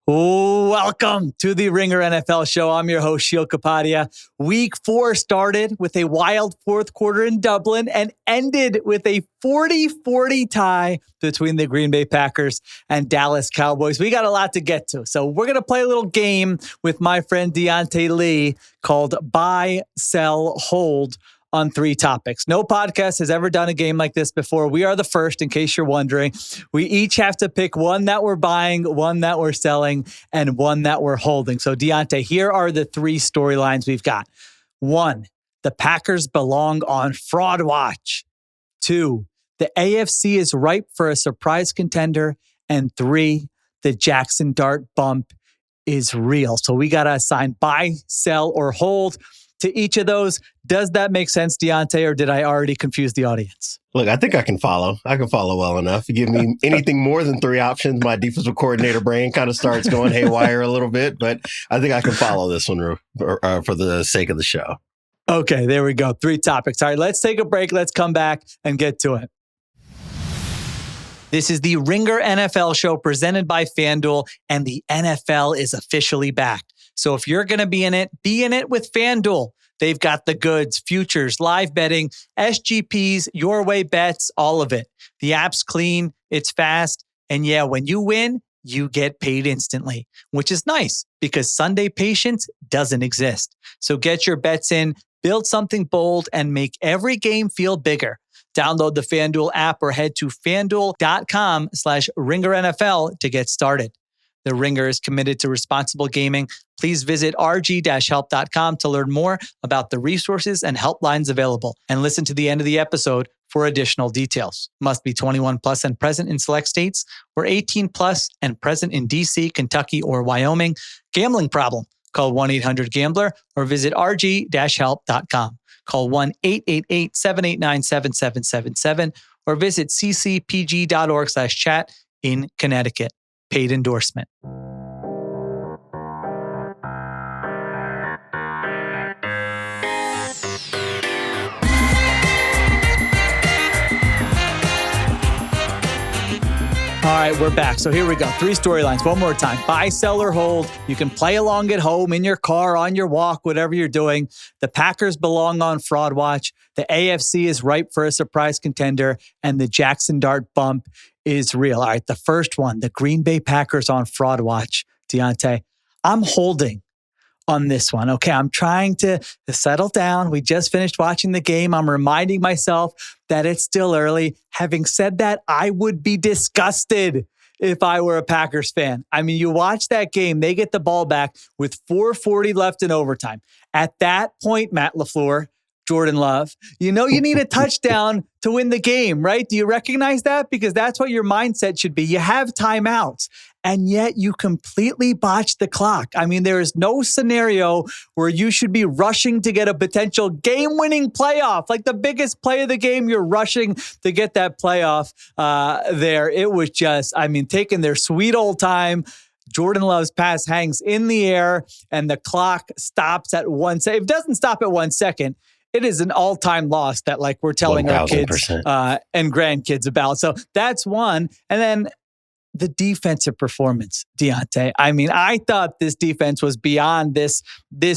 Welcome to the Ringer NFL show. I'm your host, Sheil Kapadia. Week 4 started with a wild fourth quarter in Dublin and ended with a 40-40 tie between the Green Bay Packers and Dallas Cowboys. We got a lot to get to. So we're going to play a little game with my friend Diante Lee called Buy, Sell, Hold on 3 topics. No podcast has ever done a game like this before. We are the first, in case you're wondering. We each have to pick one that we're buying, one that we're selling, and one that we're holding. So, Diante, here are the 3 storylines we've got. 1, the Packers belong on fraud watch. 2, the AFC is ripe for a surprise contender. And 3, the Jaxson Dart bump is real. So we got to assign buy, sell, or hold to each of those. Does that make sense, Diante, or did I already confuse the audience? Look, I think I can follow. I can follow well enough. You give me anything more than 3 options, my defensive coordinator brain kind of starts going haywire a little bit, but I think I can follow this one for the sake of the show. Okay, there we go. 3 topics. All right, let's take a break. Let's come back and get to it. This is the Ringer NFL show presented by FanDuel, and the NFL is officially back. So if you're going to be in it with FanDuel. They've got the goods, futures, live betting, SGPs, your way bets, all of it. The app's clean, it's fast, and yeah, when you win, you get paid instantly, which is nice because Sunday patience doesn't exist. So get your bets in, build something bold, and make every game feel bigger. Download the FanDuel app or head to FanDuel.com/RingerNFL to get started. The Ringer is committed to responsible gaming. Please visit rg-help.com to learn more about the resources and helplines available, and listen to the end of the episode for additional details. Must be 21 plus and present in select states, or 18 plus and present in DC, Kentucky, or Wyoming. Gambling problem? Call 1-800-GAMBLER or visit rg-help.com. Call 1-888-789-7777 or visit ccpg.org/chat in Connecticut. Paid endorsement. All right, we're back. So here we go. 3 storylines. One more time. Buy, sell, or hold. You can play along at home, in your car, on your walk, whatever you're doing. The Packers belong on fraud watch. The AFC is ripe for a surprise contender, and the Jaxson Dart bump is real. All right, the first one, the Green Bay Packers on fraud watch. Diante, I'm holding on this one. Okay, I'm trying to settle down. We just finished watching the game. I'm reminding myself that it's still early. Having said that, I would be disgusted if I were a Packers fan. I mean, you watch that game, they get the ball back with 4:40 left in overtime. At that point, Matt LaFleur, Jordan Love, you know you need a touchdown to win the game, right? Do you recognize that? Because that's what your mindset should be. You have timeouts, and yet you completely botch the clock. I mean, there is no scenario where you should be rushing to get a potential game-winning playoff. Like the biggest play of the game, you're rushing to get that playoff there. It was just, I mean, taking their sweet old time. Jordan Love's pass hangs in the air, and the clock stops at 1 second. If it doesn't stop at 1 second, it is an all-time loss that, like, we're telling 1,000%. Our kids and grandkids about. So that's one. And then the defensive performance, Diante. I mean, I thought this defense was beyond this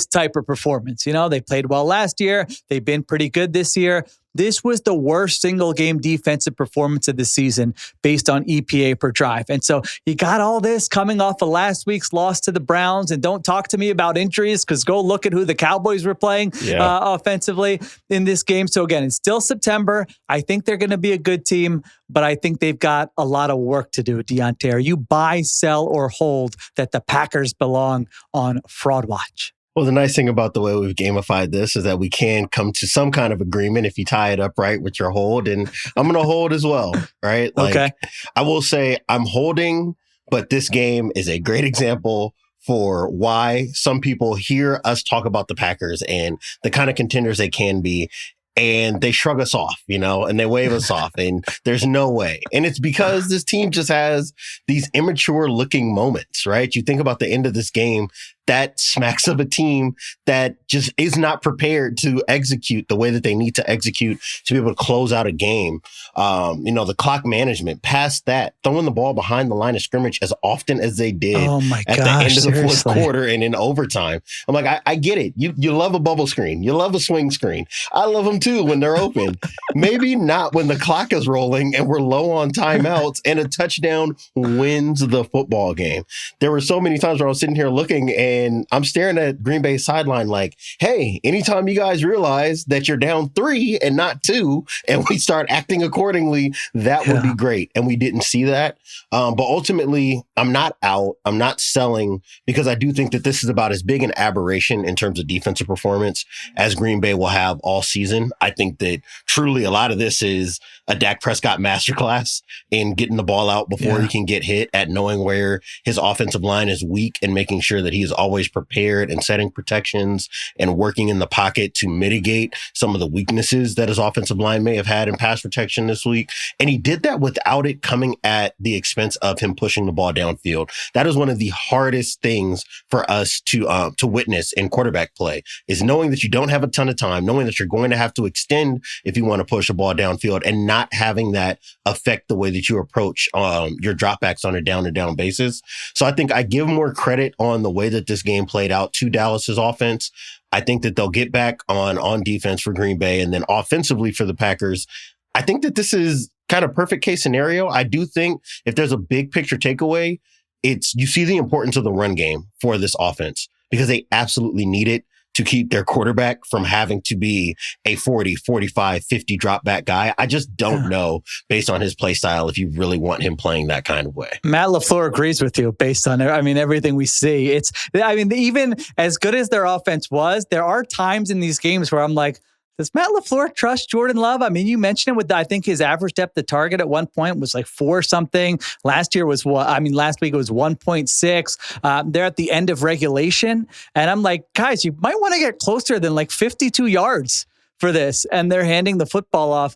type of performance. You know, they played well last year. They've been pretty good this year. This was the worst single game defensive performance of the season based on EPA per drive. And so you got all this coming off of last week's loss to the Browns. And don't talk to me about injuries, because go look at who the Cowboys were playing offensively in this game. So again, it's still September. I think they're going to be a good team, but I think they've got a lot of work to do. Diante, are you buy, sell, or hold that the Packers belong on fraud watch? Well, the nice thing about the way we've gamified this is that we can come to some kind of agreement if you tie it up right with your hold. And I'm going to hold as well, right? Like, okay. I will say I'm holding, but this game is a great example for why some people hear us talk about the Packers and the kind of contenders they can be, and they shrug us off, you know, and they wave us off, and there's no way. And it's because this team just has these immature looking moments, right? You think about the end of this game, that smacks of a team that just is not prepared to execute the way that they need to execute to be able to close out a game. The clock management, past that, throwing the ball behind the line of scrimmage as often as they did at the end of the fourth quarter and in overtime. I'm like, I get it. You love a bubble screen. You love a swing screen. I love them too when they're open. Maybe not when the clock is rolling and we're low on timeouts and a touchdown wins the football game. There were so many times where I was sitting here looking and I'm staring at Green Bay's sideline like, hey, anytime you guys realize that you're down 3 and not 2 and we start acting accordingly, that would be great. And we didn't see that. But ultimately, I'm not out. I'm not selling because I do think that this is about as big an aberration in terms of defensive performance as Green Bay will have all season. I think that truly a lot of this is a Dak Prescott masterclass in getting the ball out before he can get hit, at knowing where his offensive line is weak and making sure that he is always prepared and setting protections and working in the pocket to mitigate some of the weaknesses that his offensive line may have had in pass protection this week. And he did that without it coming at the expense of him pushing the ball downfield. That is one of the hardest things for us to witness in quarterback play, is knowing that you don't have a ton of time, knowing that you're going to have to extend if you want to push the ball downfield, and not having that affect the way that you approach your dropbacks on a down-to-down basis. So I think I give more credit on the way that this game played out to Dallas's offense. I think that they'll get back on defense for Green Bay, and then offensively for the Packers. I think that this is kind of perfect case scenario. I do think if there's a big picture takeaway, it's you see the importance of the run game for this offense, because they absolutely need it to keep their quarterback from having to be a 40, 45, 50 drop back guy. I just don't know, based on his play style, if you really want him playing that kind of way. Matt LaFleur agrees with you based on, everything we see. Even as good as their offense was, there are times in these games where I'm like, does Matt LaFleur trust Jordan Love? I mean, you mentioned it with, I think his average depth of target at one point was like 4 something. Last week it was 1.6. They're at the end of regulation. And I'm like, guys, you might want to get closer than like 52 yards for this, and they're handing the football off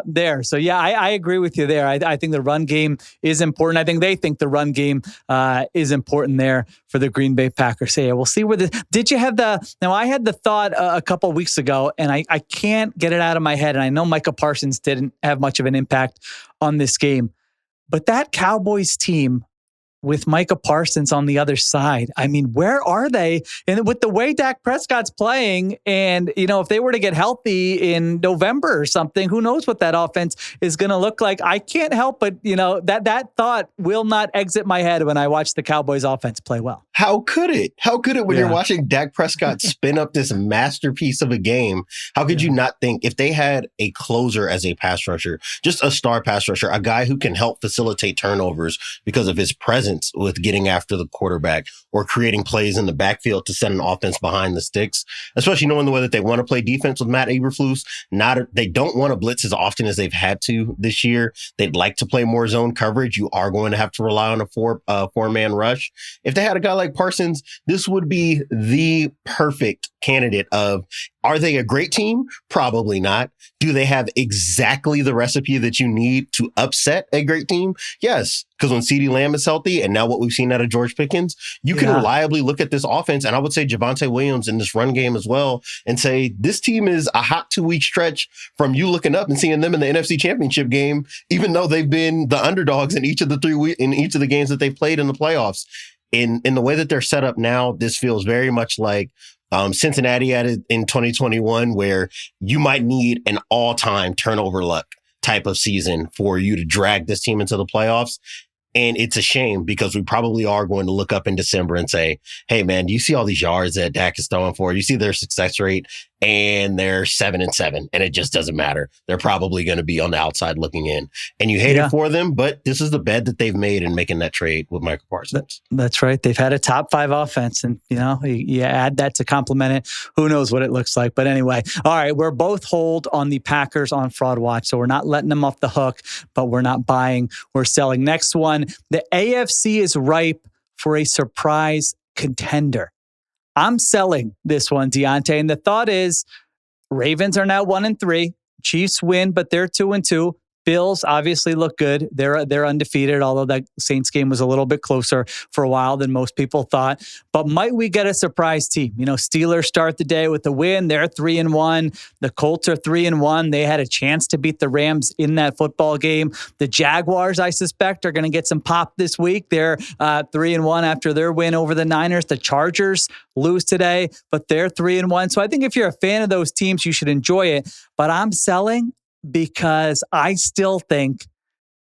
there. So yeah, I agree with you there. I think the run game is important. I think they think the run game is important there for the Green Bay Packers. So yeah, we'll see where did you have now I had the thought a couple of weeks ago, and I can't get it out of my head. And I know Micah Parsons didn't have much of an impact on this game, but that Cowboys team with Micah Parsons on the other side, I mean, where are they? And with the way Dak Prescott's playing, and, if they were to get healthy in November or something, who knows what that offense is going to look like? I can't help but, that thought will not exit my head when I watch the Cowboys offense play well. How could it? How could it when you're watching Dak Prescott spin up this masterpiece of a game? How could you not think, if they had a closer as a pass rusher, just a star pass rusher, a guy who can help facilitate turnovers because of his presence with getting after the quarterback or creating plays in the backfield to send an offense behind the sticks, especially knowing the way that they want to play defense with Matt Eberflus. They don't want to blitz as often as they've had to this year. They'd like to play more zone coverage. You are going to have to rely on a four-man rush. If they had a guy like Parsons, this would be the perfect candidate of, are they a great team? Probably not. Do they have exactly the recipe that you need to upset a great team? Yes. Because when CeeDee Lamb is healthy, and now what we've seen out of George Pickens, you can reliably look at this offense, and I would say Javonte Williams in this run game as well, and say this team is a hot 2-week stretch from you looking up and seeing them in the NFC Championship game, even though they've been the underdogs in each of the games that they've played in the playoffs. In the way that they're set up now, this feels very much like Cincinnati at it in 2021, where you might need an all-time turnover luck type of season for you to drag this team into the playoffs. And it's a shame, because we probably are going to look up in December and say, hey, man, do you see all these yards that Dak is throwing for? You see their success rate, and they're 7-7, and it just doesn't matter. They're probably going to be on the outside looking in. And you hate it for them, but this is the bet that they've made in making that trade with Micah Parsons. That's right. They've had a top 5 offense, and, you add that to complement it. Who knows what it looks like? But anyway, all right, we're both hold on the Packers on Fraud Watch, so we're not letting them off the hook, but we're not buying, we're selling. Next one, the AFC is ripe for a surprise contender. I'm selling this one, Diante. And the thought is, Ravens are now 1-3. Chiefs win, but they're 2-2. Bills obviously look good. They're undefeated, although that Saints game was a little bit closer for a while than most people thought. But might we get a surprise team? Steelers start the day with the win. They're 3-1. The Colts are 3-1. They had a chance to beat the Rams in that football game. The Jaguars, I suspect, are going to get some pop this week. They're 3-1 after their win over the Niners. The Chargers lose today, but they're 3-1. So I think if you're a fan of those teams, you should enjoy it. But I'm selling because I still think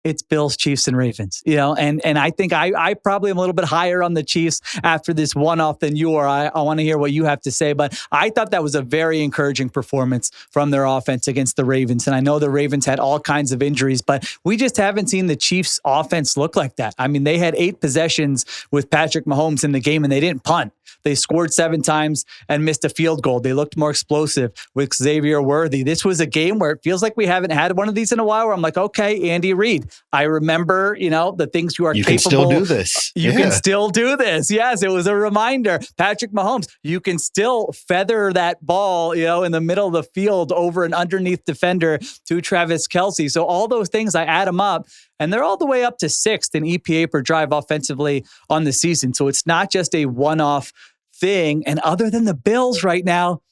it's Bills, Chiefs, and Ravens, and I think I probably am a little bit higher on the Chiefs after this one-off than you are. I want to hear what you have to say, but I thought that was a very encouraging performance from their offense against the Ravens. And I know the Ravens had all kinds of injuries, but we just haven't seen the Chiefs offense look like that. I mean, they had 8 possessions with Patrick Mahomes in the game and they didn't punt. They scored 7 times and missed a field goal. They looked more explosive with Xavier Worthy. This was a game where it feels like we haven't had one of these in a while where I'm like, okay, Andy Reid, I remember, the things you are capable. You can still do this. You can still do this. Yes, it was a reminder. Patrick Mahomes, you can still feather that ball, in the middle of the field over an underneath defender to Travis Kelce. So all those things, I add them up, and they're all the way up to 6th in EPA per drive offensively on the season. So it's not just a one-off thing. And other than the Bills right now,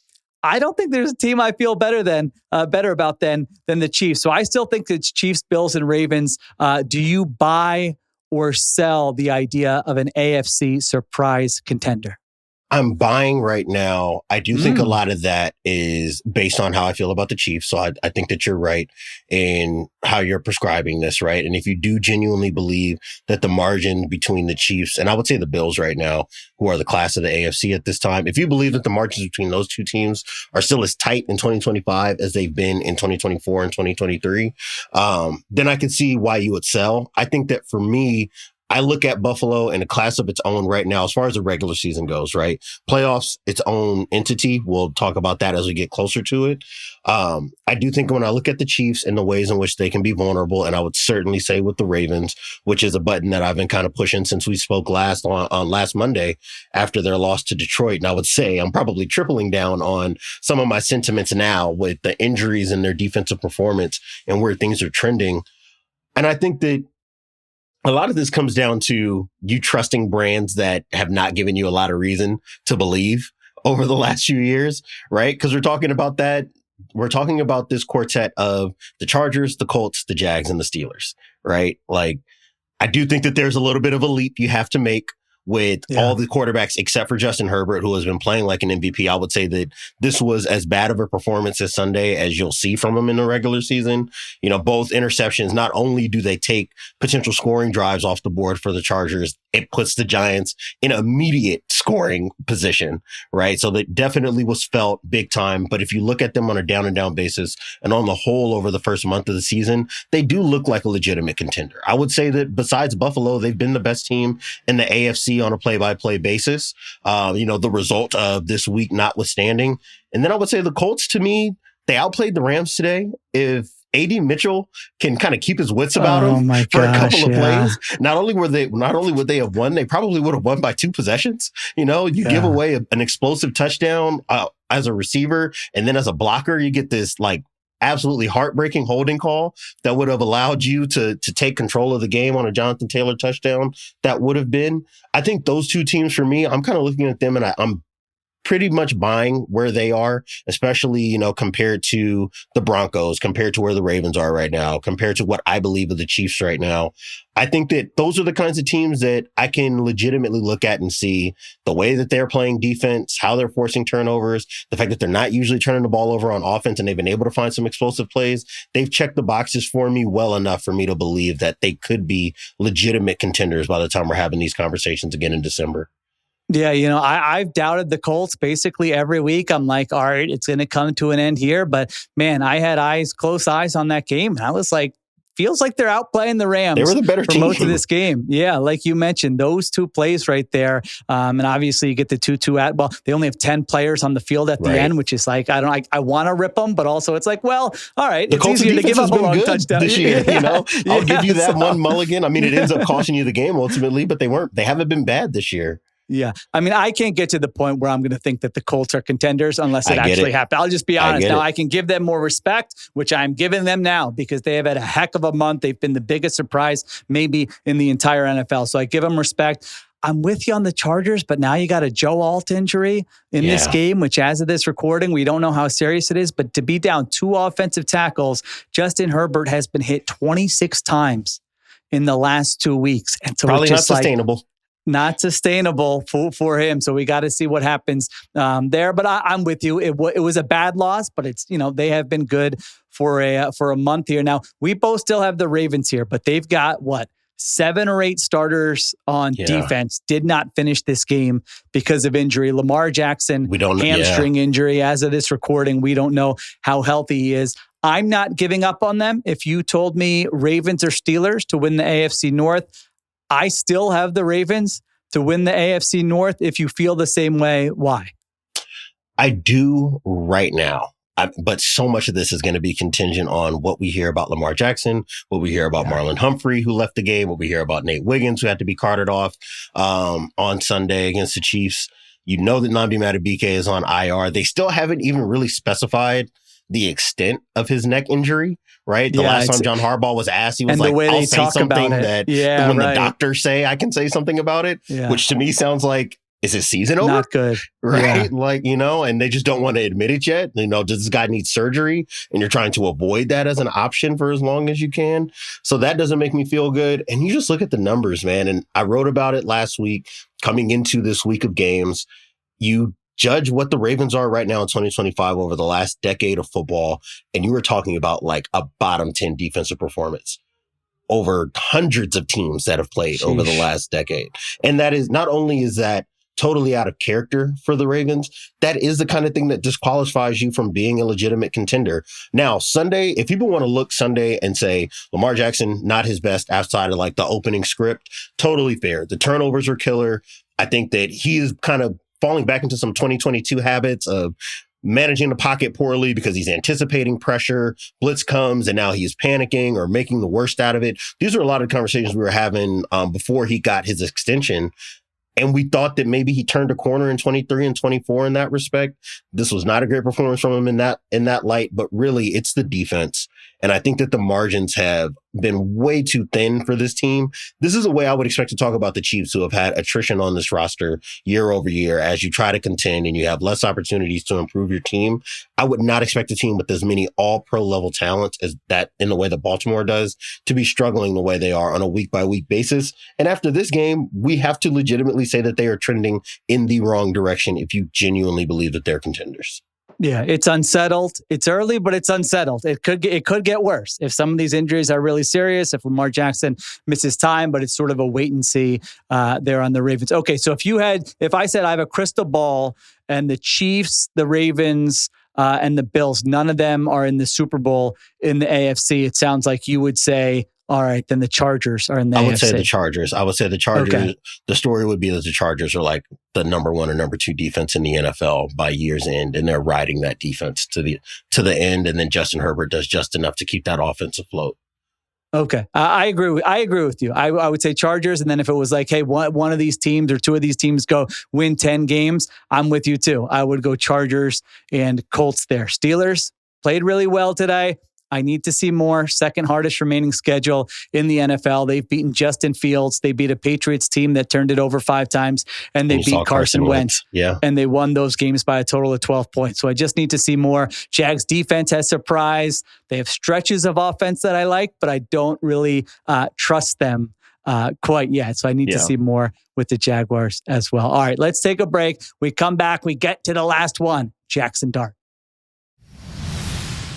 I don't think there's a team I feel better about than the Chiefs. So I still think it's Chiefs, Bills, and Ravens. Do you buy or sell the idea of an AFC surprise contender? I'm buying right now. I do think a lot of that is based on how I feel about the Chiefs. So I think that you're right in how you're prescribing this, right? And if you do genuinely believe that the margin between the Chiefs, and I would say the Bills right now, who are the class of the AFC at this time, if you believe that the margins between those two teams are still as tight in 2025 as they've been in 2024 and 2023, then I can see why you would sell. I think that for me, I look at Buffalo in a class of its own right now, as far as the regular season goes, right? Playoffs, its own entity. We'll talk about that as we get closer to it. I do think when I look at the Chiefs and the ways in which they can be vulnerable, and I would certainly say with the Ravens, which is a button that I've been kind of pushing since we spoke last on last Monday after their loss to Detroit. And I would say I'm probably tripling down on some of my sentiments now with the injuries and their defensive performance and where things are trending. And I think that a lot of this comes down to you trusting brands that have not given you a lot of reason to believe over the last few years, right? Because we're talking about that. We're talking about this quartet of the Chargers, the Colts, the Jags, and the Steelers, right? Like, I do think that there's a little bit of a leap you have to make with all the quarterbacks except for Justin Herbert, who has been playing like an MVP. I would say that this was as bad of a performance this Sunday as you'll see from him in the regular season. Both interceptions, not only do they take potential scoring drives off the board for the Chargers, it puts the Giants in immediate scoring position, right? So that definitely was felt big time. But if you look at them on a down and down basis and on the whole over the first month of the season, they do look like a legitimate contender. I would say that besides Buffalo, they've been the best team in the AFC on a play-by-play basis. The result of this week notwithstanding. And then I would say the Colts, to me, they outplayed the Rams today. If A.D. Mitchell can kind of keep his wits about him for a couple of plays, not only would they have won, they probably would have won by 2 possessions. Give away an explosive touchdown as a receiver, and then as a blocker, you get this absolutely heartbreaking holding call that would have allowed you to take control of the game on a Jonathan Taylor touchdown. That would have been, I think those two teams for me, I'm kind of looking at them and I'm pretty much buying where they are, especially, compared to the Broncos, compared to where the Ravens are right now, compared to what I believe of the Chiefs right now. I think that those are the kinds of teams that I can legitimately look at and see the way that they're playing defense, how they're forcing turnovers, the fact that they're not usually turning the ball over on offense and they've been able to find some explosive plays. They've checked the boxes for me well enough for me to believe that they could be legitimate contenders by the time we're having these conversations again in December. Yeah, I've doubted the Colts basically every week. I'm like, all right, it's going to come to an end here. But man, I had close eyes on that game. And I was like, feels like they're outplaying the Rams. They were the better for team most of this game. Yeah, like you mentioned, those 2 plays right there. And obviously you get the 2-2 they only have 10 players on the field at the end, which is like, I want to rip them, but also it's like, well, all right, it's easier to give up a long touchdown this year. I'll give you that one mulligan. I mean, it ends up costing you the game ultimately, but they haven't been bad this year. Yeah. I mean, I can't get to the point where I'm going to think that the Colts are contenders unless it actually happens. I'll just be honest. Now, I can give them more respect, which I'm giving them now because they have had a heck of a month. They've been the biggest surprise maybe in the entire NFL. So I give them respect. I'm with you on the Chargers, but now you got a Joe Alt injury in this game, which as of this recording, we don't know how serious it is, but to be down 2 offensive tackles, Justin Herbert has been hit 26 times in the last 2 weeks. And so probably not sustainable. Not sustainable for him. So we got to see what happens there. But I'm with you. It was a bad loss, but it's, they have been good for a month here. Now, we both still have the Ravens here, but they've got 7 or 8 starters on defense did not finish this game because of injury. Lamar Jackson, hamstring injury. As of this recording, we don't know how healthy he is. I'm not giving up on them. If you told me Ravens or Steelers to win the AFC North, I still have the Ravens to win the AFC North. If you feel the same way, why? I do right now. But so much of this is going to be contingent on what we hear about Lamar Jackson, what we hear about Marlon Humphrey, who left the game, what we hear about Nate Wiggins, who had to be carted off on Sunday against the Chiefs. You know that Nnamdi Madubuike is on IR. They still haven't even really specified the extent of his neck injury, right? The last time John Harbaugh was asked, he was like, I'll say something that when the doctors say I can say something about it, which to me sounds like, is his season over? Not good. Right? And they just don't want to admit it yet. Does this guy need surgery? And you're trying to avoid that as an option for as long as you can. So that doesn't make me feel good. And you just look at the numbers, man. And I wrote about it last week, coming into this week of games. You judge what the Ravens are right now in 2025 over the last decade of football. And you were talking about a bottom 10 defensive performance over hundreds of teams that have played over the last decade. And that is, not only is that totally out of character for the Ravens, that is the kind of thing that disqualifies you from being a legitimate contender. Now, Sunday, if people want to look Sunday and say Lamar Jackson, not his best outside of the opening script, totally fair. The turnovers were killer. I think that he is kind of falling back into some 2022 habits of managing the pocket poorly because he's anticipating pressure. Blitz comes and now he's panicking or making the worst out of it. These are a lot of conversations we were having before he got his extension. And we thought that maybe he turned a corner in 23 and 24 in that respect. This was not a great performance from him in that light, but really it's the defense. And I think that the margins have been way too thin for this team. This is a way I would expect to talk about the Chiefs, who have had attrition on this roster year over year as you try to contend and you have less opportunities to improve your team. I would not expect a team with as many all-pro level talents as that in the way that Baltimore does to be struggling the way they are on a week-by-week basis. And after this game, we have to legitimately say that they are trending in the wrong direction if you genuinely believe that they're contenders. Yeah, it's unsettled. It's early, but it's unsettled. It could get worse if some of these injuries are really serious, if Lamar Jackson misses time, but it's sort of a wait and see there on the Ravens. Okay, so if I said I have a crystal ball and the Chiefs, the Ravens, and the Bills, none of them are in the Super Bowl in the AFC, it sounds like you would say, all right, then the Chargers are in the AFC. I would say the Chargers. Okay. The story would be that the Chargers are the number 1 or number 2 defense in the NFL by year's end, and they're riding that defense to the end, and then Justin Herbert does just enough to keep that offense afloat. Okay, I agree with you. I would say Chargers, and then if it was hey, one of these teams or 2 of these teams go win 10 games, I'm with you too. I would go Chargers and Colts there. Steelers played really well today. I need to see more. Second hardest remaining schedule in the NFL. They've beaten Justin Fields. They beat a Patriots team that turned it over 5 times, and they beat Carson Wentz. Yeah. And they won those games by a total of 12 points. So I just need to see more. Jags defense has surprised. They have stretches of offense that I like, but I don't really trust them quite yet. So I need to see more with the Jaguars as well. All right, let's take a break. We come back. We get to the last one, Jaxson Dart.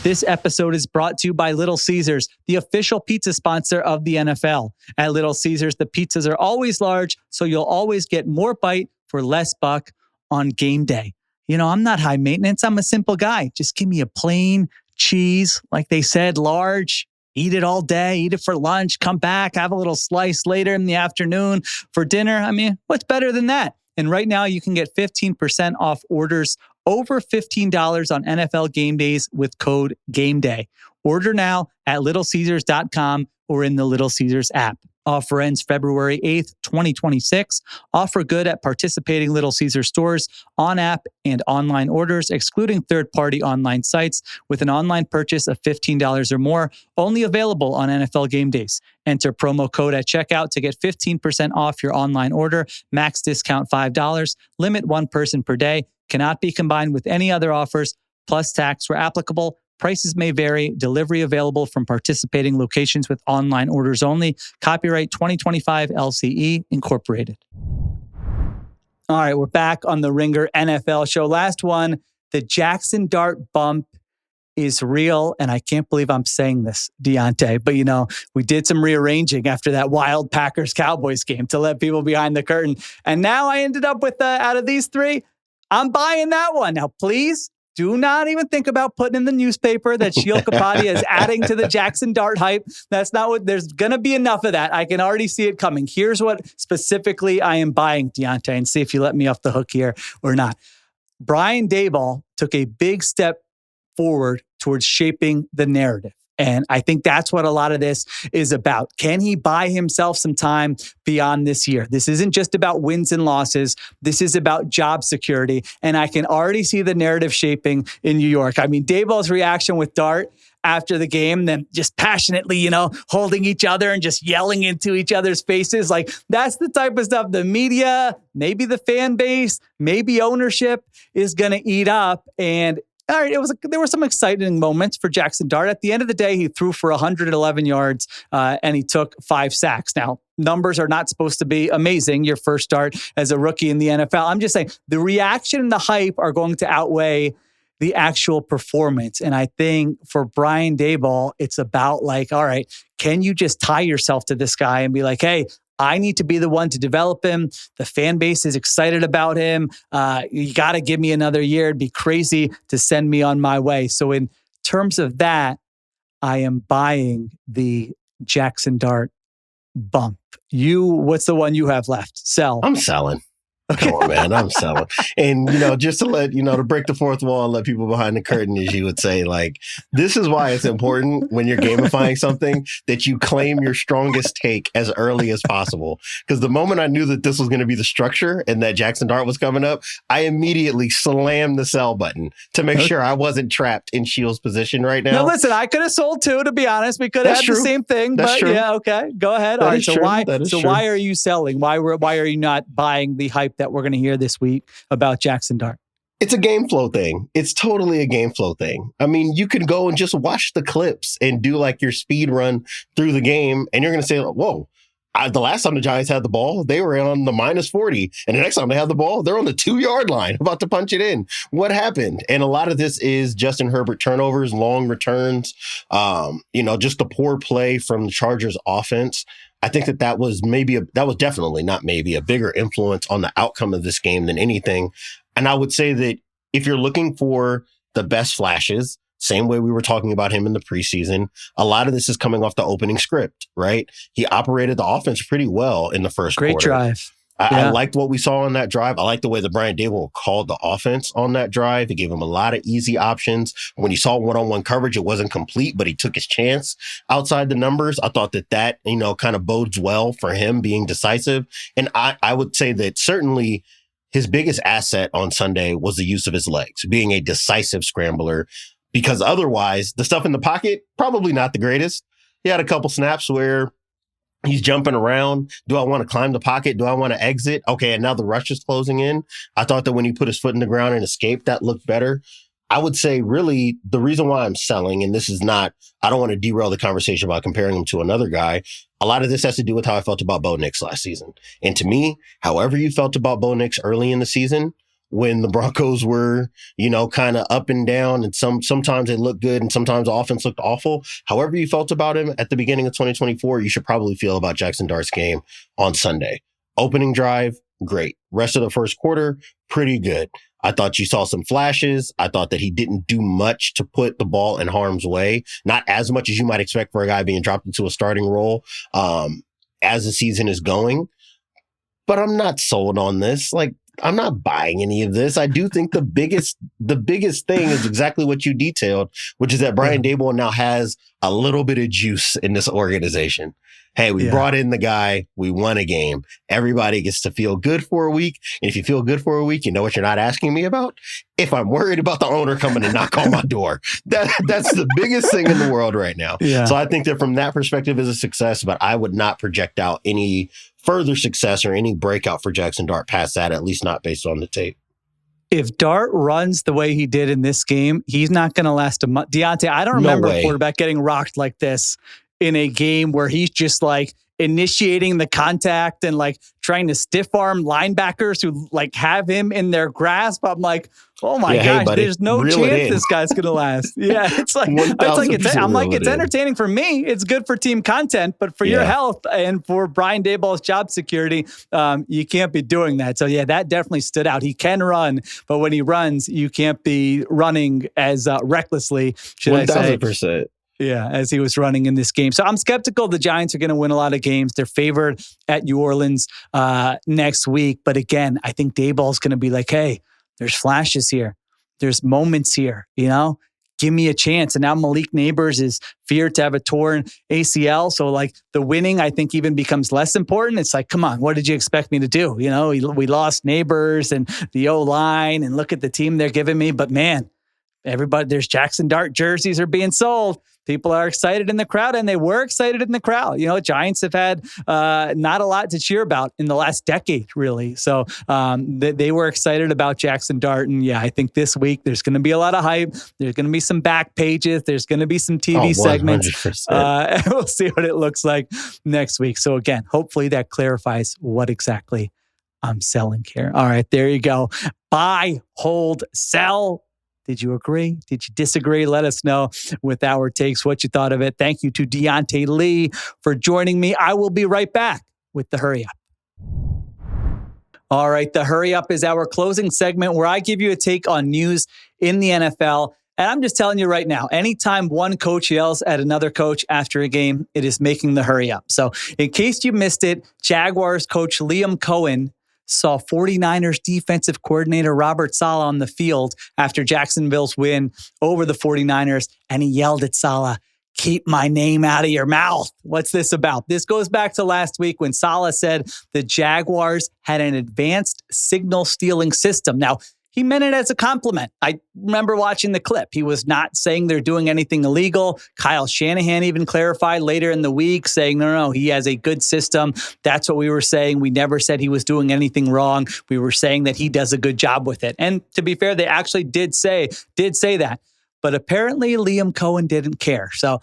This episode is brought to you by Little Caesars, the official pizza sponsor of the NFL. At Little Caesars, the pizzas are always large, so you'll always get more bite for less buck on game day. I'm not high maintenance. I'm a simple guy. Just give me a plain cheese, like they said, large. Eat it all day, eat it for lunch, come back, have a little slice later in the afternoon for dinner. I mean, what's better than that? And right now you can get 15% off orders over $15 on NFL game days with code GAMEDAY. Order now at littlecaesars.com or in the Little Caesars app. Offer ends February 8th, 2026. Offer good at participating Little Caesars stores, on app and online orders, excluding third-party online sites, with an online purchase of $15 or more. Only available on NFL game days. Enter promo code at checkout to get 15% off your online order. Max discount $5. Limit one person per day. Cannot be combined with any other offers, plus tax where applicable. Prices may vary. Delivery available from participating locations with online orders only. Copyright 2025 LCE Incorporated. All right, we're back on the Ringer NFL show. Last one, the Jaxson Dart bump is real, and I can't believe I'm saying this, Diante, but we did some rearranging after that wild Packers-Cowboys game to let people behind the curtain. And now I ended up with, out of these three, I'm buying that one. Now, please, do not even think about putting in the newspaper that Sheil Kapadia is adding to the Jaxson Dart hype. That's not what, there's going to be enough of that. I can already see it coming. Here's what specifically I am buying, Diante, and see if you let me off the hook here or not. Brian Daboll took a big step forward towards shaping the narrative. And I think that's what a lot of this is about. Can he buy himself some time beyond this year? This isn't just about wins and losses. This is about job security. And I can already see the narrative shaping in New York. I mean, Daboll's reaction with Dart after the game, then just passionately, holding each other and just yelling into each other's faces. Like, that's the type of stuff the media, maybe the fan base, maybe ownership is going to eat up. And all right, there were some exciting moments for Jaxson Dart. At the end of the day, he threw for 111 yards and he took 5 sacks. Now, numbers are not supposed to be amazing, your first start as a rookie in the NFL. I'm just saying the reaction and the hype are going to outweigh the actual performance. And I think for Brian Daboll, it's about like, all right, can you just tie yourself to this guy and be like, hey, I need to be the one to develop him. The fan base is excited about him. You got to give me another year. It'd be crazy to send me on my way. So in terms of that, I am buying the Jaxson Dart bump. What's the one you have left? Sell. I'm selling. Come on, man. I'm selling. And, just to let, to break the fourth wall and let people behind the curtain, as you would say, like, this is why it's important when you're gamifying something that you claim your strongest take as early as possible. Because the moment I knew that this was going to be the structure and that Jaxson Dart was coming up, I immediately slammed the sell button to make sure I wasn't trapped in Sheil's position right now. No, listen, I could have sold too, to be honest. We could have had the same thing. That's true. Yeah, okay. Go ahead. All right. So why are you selling? Why are you not buying the hype that we're going to hear this week about Jaxson Dart? It's a game flow thing. It's totally a game flow thing. I mean, you can go and just watch the clips and do like your speed run through the game, and you're going to say, whoa, the last time the Giants had the ball, they were on the -40. And the next time they had the ball, they're on the 2-yard line about to punch it in. What happened? And a lot of this is Justin Herbert turnovers, long returns, just the poor play from the Chargers offense. I think that was definitely not maybe a bigger influence on the outcome of this game than anything. And I would say that if you're looking for the best flashes, same way we were talking about him in the preseason, a lot of this is coming off the opening script, right? He operated the offense pretty well in the first quarter. Great drive. I liked what we saw on that drive. I liked the way that Brian Daboll called the offense on that drive. He gave him a lot of easy options. When he saw one-on-one coverage, it wasn't complete, but he took his chance outside the numbers. I thought that kind of bodes well for him being decisive. And I would say that certainly his biggest asset on Sunday was the use of his legs, being a decisive scrambler, because otherwise the stuff in the pocket, probably not the greatest. He had a couple snaps where he's jumping around. Do I want to climb the pocket? Do I want to exit? Okay, and now the rush is closing in. I thought that when he put his foot in the ground and escaped, that looked better. I would say really the reason why I'm selling, and this is not, I don't want to derail the conversation about comparing him to another guy. A lot of this has to do with how I felt about Bo Nix last season. And to me, however you felt about Bo Nix early in the season, when the Broncos were, kind of up and down, and sometimes they looked good and sometimes the offense looked awful. However you felt about him at the beginning of 2024, you should probably feel about Jaxson Dart's game on Sunday. Opening drive, great. Rest of the first quarter, pretty good. I thought you saw some flashes. I thought that he didn't do much to put the ball in harm's way. Not as much as you might expect for a guy being dropped into a starting role as the season is going. But I'm not sold on this. Like, I'm not buying any of this. I do think the biggest thing is exactly what you detailed, which is that Brian Daboll now has a little bit of juice in this organization. Hey, we brought in the guy. We won a game. Everybody gets to feel good for a week. And if you feel good for a week, you know what you're not asking me about? If I'm worried about the owner coming to knock on my door. That's the biggest thing in the world right now. Yeah. So I think that from that perspective is a success, but I would not project out any further success or any breakout for Jaxson Dart past that, at least not based on the tape. If Dart runs the way he did in this game, he's not going to last a month. Diante, I don't remember a quarterback getting rocked like this in a game where he's just like initiating the contact and like trying to stiff arm linebackers who like have him in their grasp. I'm like, oh my gosh, buddy, there's no chance this guy's going to last. Yeah, it's entertaining for me. It's good for team content, but for your health and for Brian Daboll's job security, you can't be doing that. So yeah, that definitely stood out. He can run, but when he runs, you can't be running as recklessly, should 1,000%. Yeah, as he was running in this game. So I'm skeptical the Giants are going to win a lot of games. They're favored at New Orleans next week. But again, I think Daboll's going to be like, hey, there's flashes here. There's moments here, you know? Give me a chance. And now Malik Neighbors is feared to have a torn ACL. So like the winning, I think even becomes less important. It's like, come on, what did you expect me to do? You know, we lost Neighbors and the O-line and look at the team they're giving me. But man, everybody, there's Jaxson Dart jerseys are being sold. People are excited in the crowd, and they were excited in the crowd. You know, Giants have had not a lot to cheer about in the last decade, really. So they were excited about Jaxson Dart. And yeah, I think this week there's going to be a lot of hype. There's going to be some back pages. There's going to be some TV segments. We'll see what it looks like next week. So again, hopefully that clarifies what exactly I'm selling here. All right, there you go. Buy, hold, sell. Did you agree? Did you disagree? Let us know with our takes what you thought of it. Thank you to Diante Lee for joining me. I will be right back with the Hurry Up. All right, the Hurry Up is our closing segment where I give you a take on news in the NFL. And I'm just telling you right now, anytime one coach yells at another coach after a game, it is making the hurry up. So in case you missed it, Jaguars coach Liam Coen saw 49ers defensive coordinator Robert Saleh on the field after Jacksonville's win over the 49ers, and he yelled at Saleh, "Keep my name out of your mouth." What's this about? This goes back to last week when Saleh said the Jaguars had an advanced signal stealing system. Now, he meant it as a compliment. I remember watching the clip. He was not saying they're doing anything illegal. Kyle Shanahan even clarified later in the week saying, no, he has a good system. That's what we were saying. We never said he was doing anything wrong. We were saying that he does a good job with it. And to be fair, they actually did say that. But apparently Liam Coen didn't care. So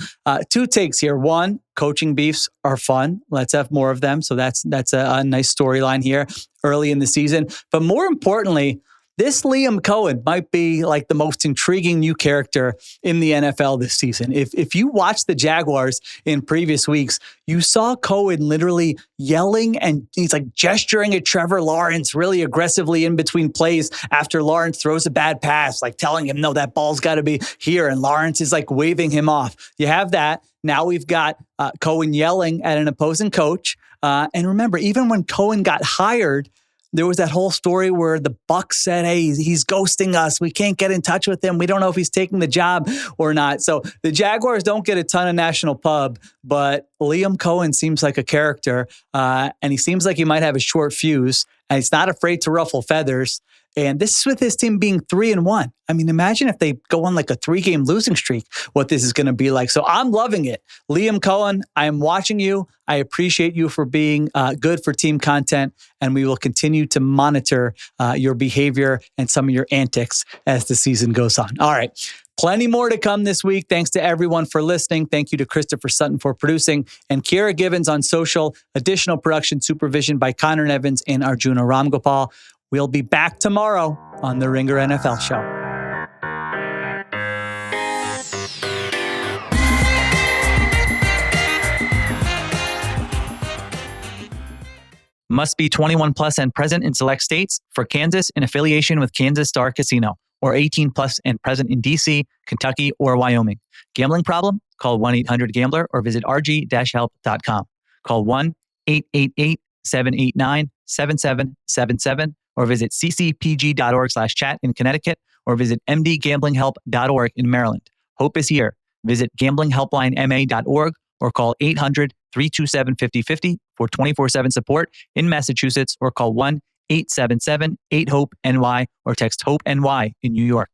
two takes here. One, coaching beefs are fun. Let's have more of them. So that's a nice storyline here early in the season. But more importantly, this Liam Coen might be like the most intriguing new character in the NFL this season. If you watch the Jaguars in previous weeks, you saw Coen literally yelling and he's like gesturing at Trevor Lawrence really aggressively in between plays after Lawrence throws a bad pass, like telling him, no, that ball's got to be here. And Lawrence is like waving him off. You have that. Now we've got Coen yelling at an opposing coach. And remember, even when Coen got hired, there was that whole story where the Bucs said, hey, he's ghosting us. We can't get in touch with him. We don't know if he's taking the job or not. So the Jaguars don't get a ton of national pub, but Liam Coen seems like a character, and he seems like he might have a short fuse, and he's not afraid to ruffle feathers. And this is with his team being 3-1. I mean, imagine if they go on like a 3-game losing streak, what this is going to be like. So I'm loving it. Liam Coen, I am watching you. I appreciate you for being good for team content, and we will continue to monitor your behavior and some of your antics as the season goes on. All right. Plenty more to come this week. Thanks to everyone for listening. Thank you to Christopher Sutton for producing, and Kiera Givens on social. Additional production supervision by Conor Nevins and Arjuna Ramgopowell. We'll be back tomorrow on the Ringer NFL Show. Must be 21 plus and present in select states. For Kansas, in affiliation with Kansas Star Casino, or 18 plus and present in D.C., Kentucky, or Wyoming. Gambling problem? Call 1-800-GAMBLER or visit rg-help.com. Call 1-888-789-7777 or visit ccpg.org/chat in Connecticut, or visit mdgamblinghelp.org in Maryland. Hope is here. Visit gamblinghelplinema.org or call 800-327-5050 for 24/7 support in Massachusetts, or call 1-877-8-HOPE-NY or text HOPE-NY in New York.